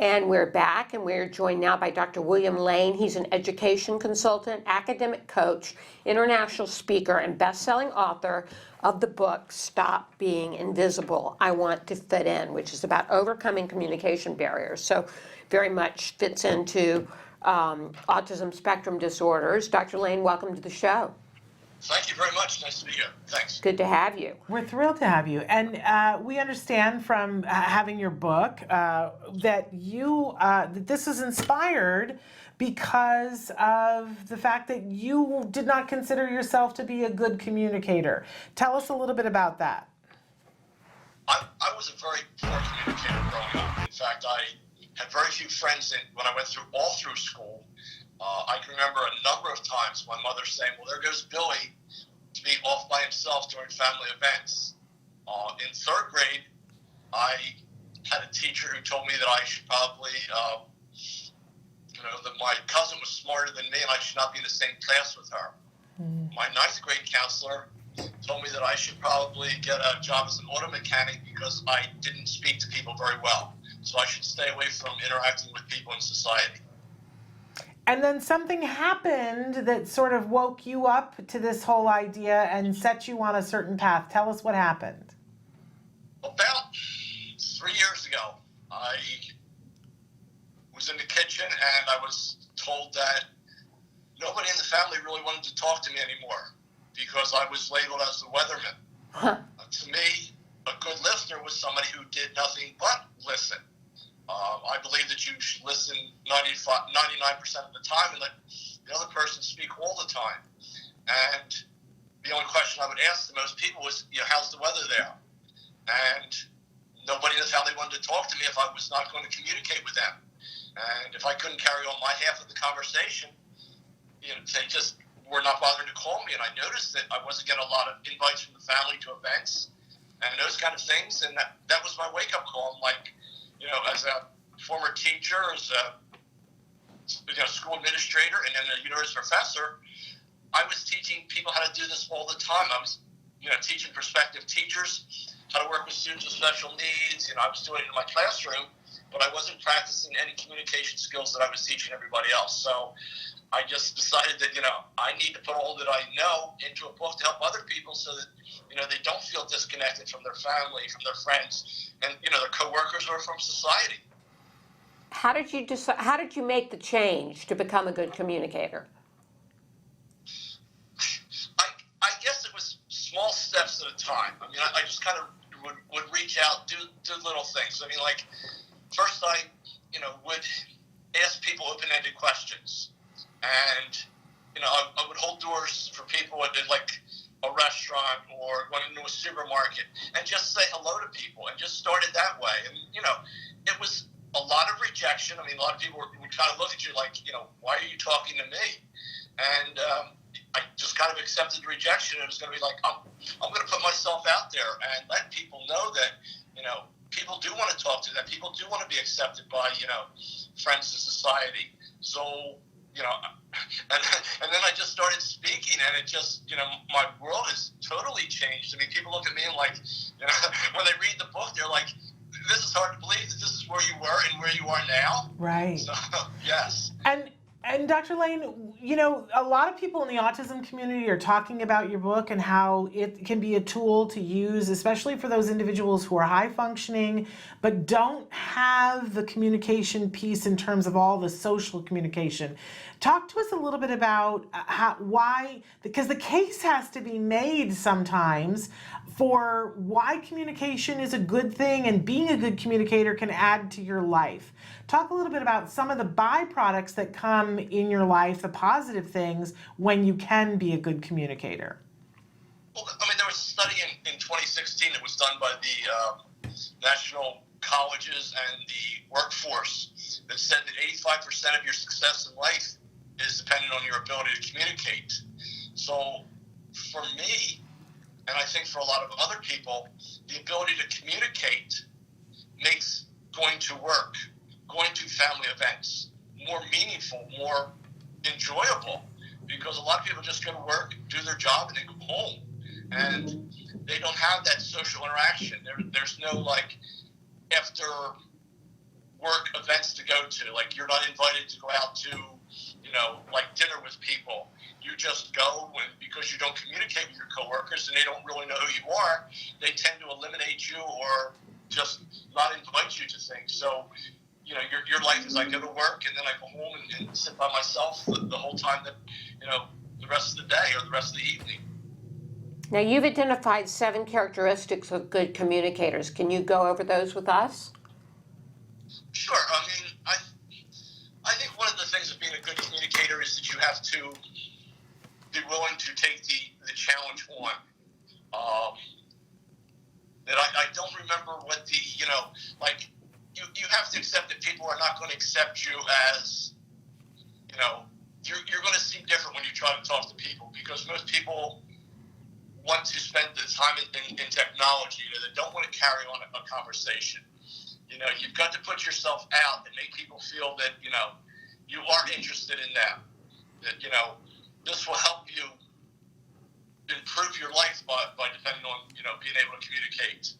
And we're back, and we're joined now by Dr. William Lane. He's an education consultant, academic coach, international speaker, and best-selling author of the book, Stop Being Invisible, I Want to Fit In, which is about overcoming communication barriers. So very much fits into autism spectrum disorders. Dr. Lane, welcome to the show. Thank you very much. Nice to be here. Thanks. Good to have you. We're thrilled to have you. And we understand from having your book that that this is inspired because of the fact that you did not consider yourself to be a good communicator. Tell us a little bit about that. I was a very poor communicator growing up. In fact, I had very few friends when I went all through school. I can remember a number of times my mother saying, well, there goes Billy to be off by himself during family events. In third grade, I had a teacher who told me that I should probably, that my cousin was smarter than me and I should not be in the same class with her. My ninth grade counselor told me that I should probably get a job as an auto mechanic because I didn't speak to people very well. So I should stay away from interacting with people in society. And then something happened that sort of woke you up to this whole idea and set you on a certain path. Tell us what happened. About 3 years ago, I was in the kitchen and I was told that nobody in the family really wanted to talk to me anymore because I was labeled as the weatherman. Huh. To me, a good listener was somebody who did nothing but listen. I believe that you should listen 99% of the time and let the other person speak all the time. And the only question I would ask to most people was, how's the weather there? And nobody in the family wanted to talk to me if I was not going to communicate with them. And if I couldn't carry on my half of the conversation, they just were not bothering to call me. And I noticed that I wasn't getting a lot of invites from the family to events and those kind of things. And that was my wake-up call. I'm like, as a former teacher, as a school administrator, and then a university professor, I was teaching people how to do this all the time. I was, teaching prospective teachers how to work with students with special needs. I was doing it in my classroom, but I wasn't practicing any communication skills that I was teaching everybody else. So I just decided that, I need to put all that I know into a book to help other people so that, they don't feel disconnected from their family, from their friends, and, their coworkers or from society. How did you decide? How did you make the change to become a good communicator? I guess it was small steps at a time. I just kind of would reach out, do little things. First I, would ask people open-ended questions. And, I would hold doors for people at a restaurant or going into a supermarket and just say hello to people and just started that way. And, it was a lot of rejection. A lot of people would kind of look at you like, why are you talking to me? And I just kind of accepted the rejection. It was going to be like, I'm going to put myself out there and let people know that, people do want to talk to them. People do want to be accepted by, friends in society. So, and then I just started speaking, and it just, my world has totally changed. People look at me and when they read the book, they're like, this is hard to believe that this is where you were and where you are now. Right. So, yes. And Dr. Lane, a lot of people in the autism community are talking about your book and how it can be a tool to use, especially for those individuals who are high functioning, but don't have the communication piece in terms of all the social communication. Talk to us a little bit about why, because the case has to be made sometimes for why communication is a good thing and being a good communicator can add to your life. Talk a little bit about some of the byproducts that come in your life, the positive things, when you can be a good communicator. Well, there was a study in 2016 that was done by the National Colleges and the Workforce that said that 85% of your success in life is dependent on your ability to communicate. So for me, and I think for a lot of other people, the ability to communicate makes going to work, going to family events more meaningful, more enjoyable, because a lot of people just go to work, do their job, and then go home. And they don't have that social interaction. There's no after work events to go to. Like, you're not invited to go out to, like dinner with people. You just go because you don't communicate with your coworkers and they don't really know who you are. They tend to eliminate you or just not invite you to things. So, your life is I go to work and then I go home and sit by myself the whole time that, the rest of the day or the rest of the evening. Now, you've identified 7 characteristics of good communicators. Can you go over those with us? Sure. I mean, I think one of the things of being a good communicator is that you have to be willing to take the challenge on. That I don't remember what you have to accept that people are not going to accept you as, you're going to seem different when you try to talk to people, because most people want to spend the time in technology. They don't want to carry on a conversation. You've got to put yourself out and make people feel that, you are interested in them. That, this will help you improve your life by depending on, being able to communicate.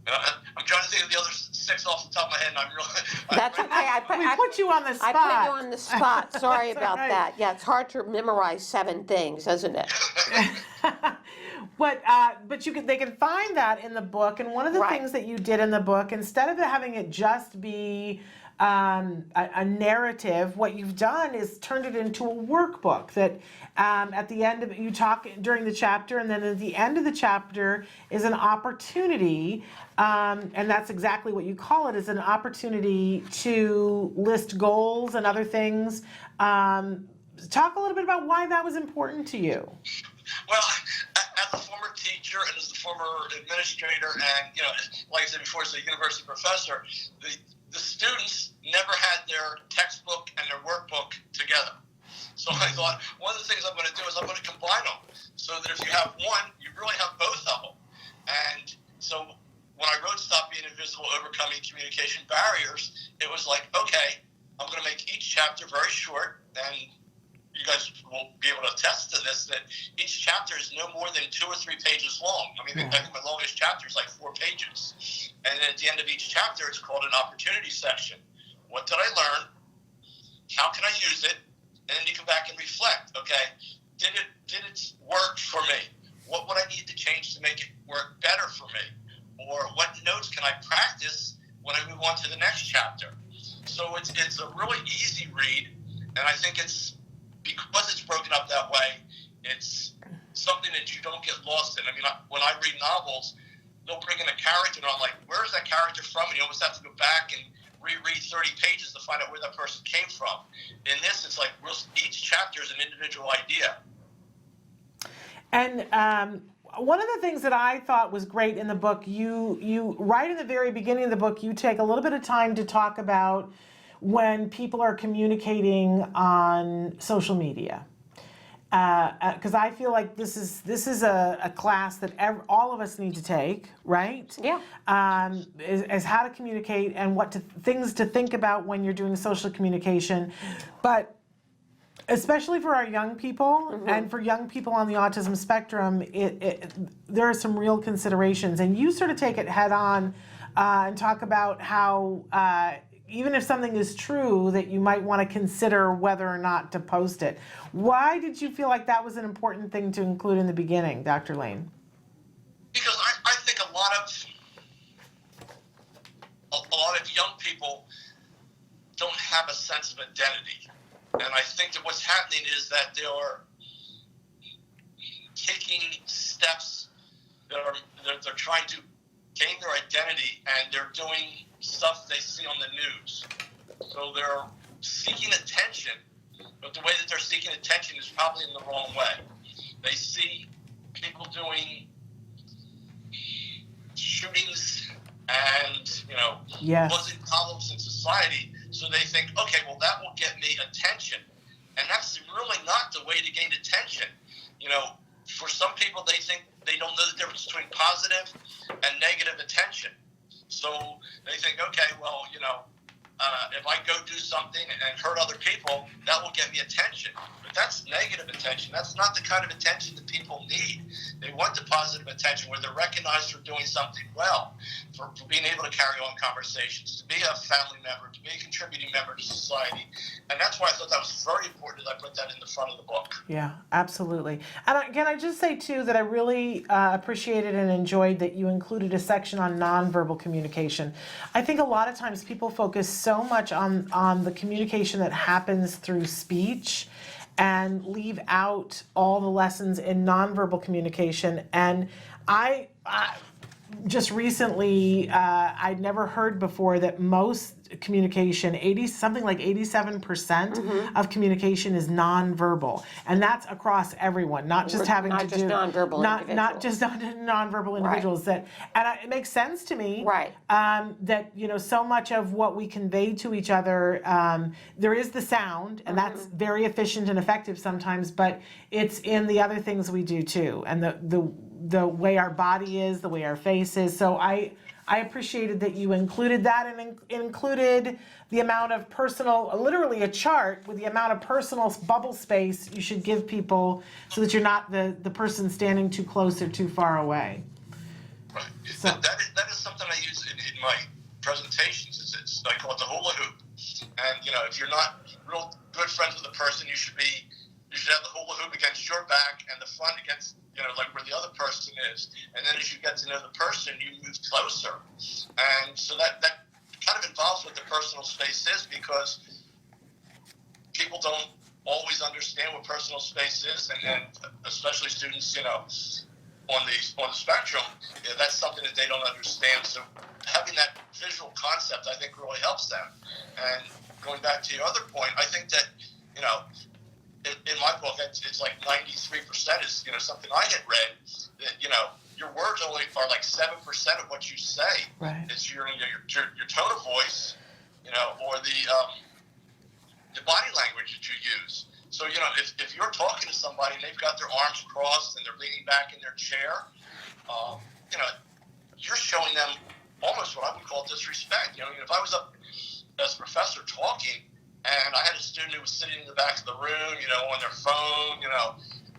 I'm trying to think of the other 6 off the top of my head, and I'm really... That's okay. We put you on the spot. I put you on the spot. Sorry about that. Yeah, it's hard to memorize 7 things, isn't it? But they can find that in the book, and one of the things that you did in the book, instead of having it just be a narrative, what you've done is turned it into a workbook that at the end of it, you talk during the chapter, and then at the end of the chapter is an opportunity, and that's exactly what you call it, is an opportunity to list goals and other things. Talk a little bit about why that was important to you. Well, as a former teacher and as a former administrator and, like I said before, as a university professor, the students never had their textbook and their workbook together. So I thought, one of the things I'm going to do is I'm going to combine them so that if you have one, you really have both of them. And so when I wrote Stop Being Invisible, Overcoming Communication Barriers, it was like, okay, I'm going to make each chapter very short, and you guys will be able to attest to this, that each chapter is no more than 2 or 3 pages long. I mean, I think my longest chapter is like 4 pages. And then at the end of each chapter, it's called an opportunity section. What did I learn? How can I use it? And then you come back and reflect. Okay, did it work for me? What would I need to change to make it work better for me? Or what notes can I practice when I move on to the next chapter? So it's a really easy read, and I think it's, because it's broken up that way, it's something that you don't get lost in. I mean, when I read novels, they'll bring in a character, and I'm like, where's that character from? And you almost have to go back and reread 30 pages to find out where that person came from. In this, it's like each chapter is an individual idea. And one of the things that I thought was great in the book, you right in the very beginning of the book, you take a little bit of time to talk about when people are communicating on social media. Because I feel like this is a class that all of us need to take, right? Yeah. Is how to communicate and things to think about when you're doing social communication, but especially for our young people and for young people on the autism spectrum, there are some real considerations, and you sort of take it head on and talk about how. Even if something is true, that you might want to consider whether or not to post it. Why did you feel like that was an important thing to include in the beginning, Dr. Lane? Because I think a lot of young people don't have a sense of identity. And I think that what's happening is that they are taking steps that they're trying to gain their identity, and they're doing stuff they see on the news. So they're seeking attention, but the way that they're seeking attention is probably in the wrong way. They see people doing shootings and, causing problems in society, so they think, okay, well, that will get me attention. And that's really not the way to gain attention. For some people, they think they don't know the difference between positive and negative attention. So they think, okay, well, if I go do something and hurt other people, that will get me attention. But that's negative attention. That's not the kind of attention that people need. They want the positive attention where they're recognized for doing something well, for being able to carry on conversations, to be a family member, to be a contributing member to society. And that's why I thought that was very important that I put that in the front of the book. Yeah, absolutely. And again, I just say too that I really appreciated and enjoyed that you included a section on nonverbal communication. I think a lot of times people focus so much on the communication that happens through speech and leave out all the lessons in nonverbal communication. And I just recently, I'd never heard before that most communication, something like 87% of communication is nonverbal, and that's across everyone, not just having not to just do nonverbal not individuals. just nonverbal individuals. That, and it makes sense to me. Right. That so much of what we convey to each other, there is the sound, and that's very efficient and effective sometimes, but it's in the other things we do too, and the way our body is, the way our face is. So I appreciated that you included that, and included the amount of personal, literally a chart with the amount of personal bubble space you should give people so that you're not the person standing too close or too far away. Right. So, that is something I use in my presentations. I call it the hula hoop. And, if you're not real good friends with the person, you should have the hula hoop against your back and the front against, like where the other person is. And then as you get to know the person, you move closer. And so that kind of involves what the personal space is, because people don't always understand what personal space is, and especially students, on the spectrum, that's something that they don't understand. So having that visual concept, I think, really helps them. And going back to your other point, I think that, in my book, it's like 93% is, something I had read, that, your words only are like 7% of what you say. right. It's your tone of voice, or the body language that you use. So, if you're talking to somebody and they've got their arms crossed and they're leaning back in their chair, you're showing them almost what I would call disrespect. If I was up as a professor talking and I had a student who was sitting in the back of the room, on their phone,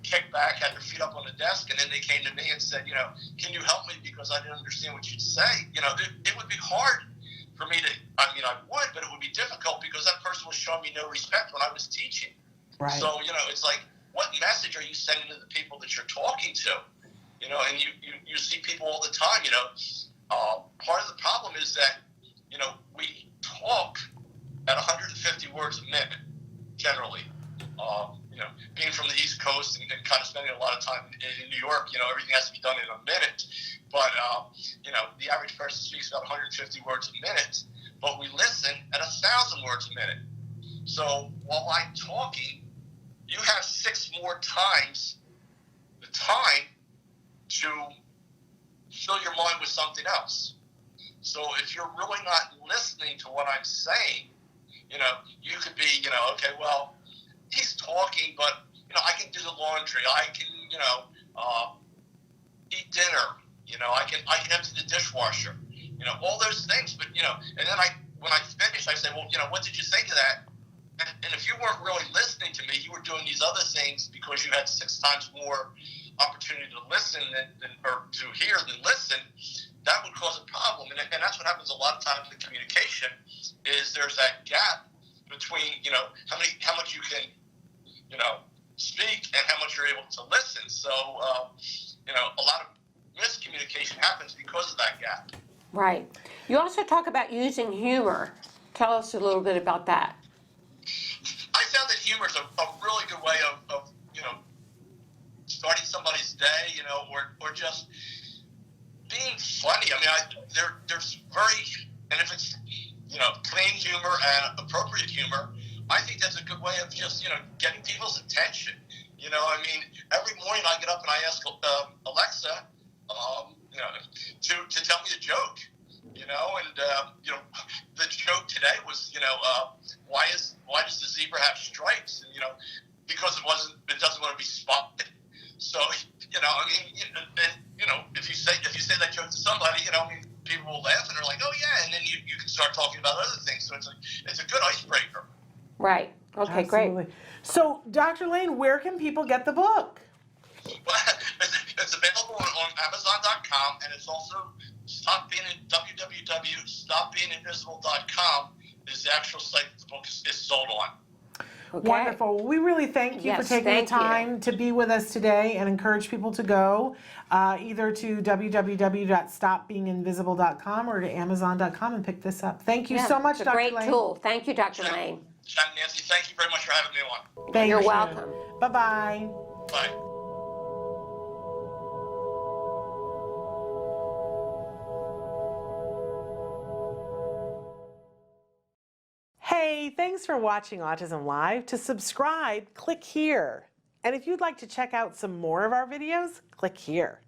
kicked back, had their feet up on the desk, and then they came to me and said, can you help me because I didn't understand what you'd say? It would be hard for me to, I would, but it would be difficult because that person was showing me no respect when I was teaching. Right. So, it's like, what message are you sending to the people that you're talking to? And you see people all the time, part of the problem is that, we talk at 150 words a minute, generally. Being from the East Coast and kind of spending a lot of time in New York, everything has to be done in a minute. But, the average person speaks about 150 words a minute, but we listen at 1,000 words a minute. So while I'm talking, you have 6 more times the time to fill your mind with something else. So if you're really not listening to what I'm saying, you could be, okay, well, he's talking, but, I can do the laundry. I can, eat dinner. I can empty the dishwasher. All those things. But, and then when I finish, I say, well, what did you think of that? And if you weren't really listening to me, you were doing these other things because you had 6 times more opportunity to listen or to hear than listen, that would cause a problem. And that's what happens a lot of times in communication, is there's that gap between, how much you can, speak and how much you're able to listen. So, a lot of miscommunication happens because of that gap. Right. You also talk about using humor. Tell us a little bit about that. I found that humor is a really good way of starting somebody's day, or just being funny. There's very, and if it's, clean humor and appropriate humor, I think that's a good way of just, getting people's attention. Every morning I get up and I ask Alexa, to tell me a joke, and the joke today was, why does the zebra have stripes? And, because it doesn't want to be spotted. So, if you say that joke to somebody, people will laugh and they're like, oh yeah, and then you can start talking about other things. So it's a good icebreaker. Right. Okay, Absolutely. great. So, Dr. Lane, where can people get the book? Well, it's a bit Amazon.com, and it's also www.stopbeinginvisible.com is the actual site that the book is sold on. Okay. Wonderful. Well, we really thank you for Yes, taking the thank you. time to be with us today and encourage people to go either to www.stopbeinginvisible.com or to amazon.com and pick this up. Thank you Yeah, so much, it's a Dr. great Lane. tool. Thank you, Dr. Shannon, Lane. Shannon, Nancy, thank you very much for having me on. Thank You're you. welcome. Bye-bye. Bye. Hey, thanks for watching Autism Live. To subscribe, click here. And if you'd like to check out some more of our videos, click here.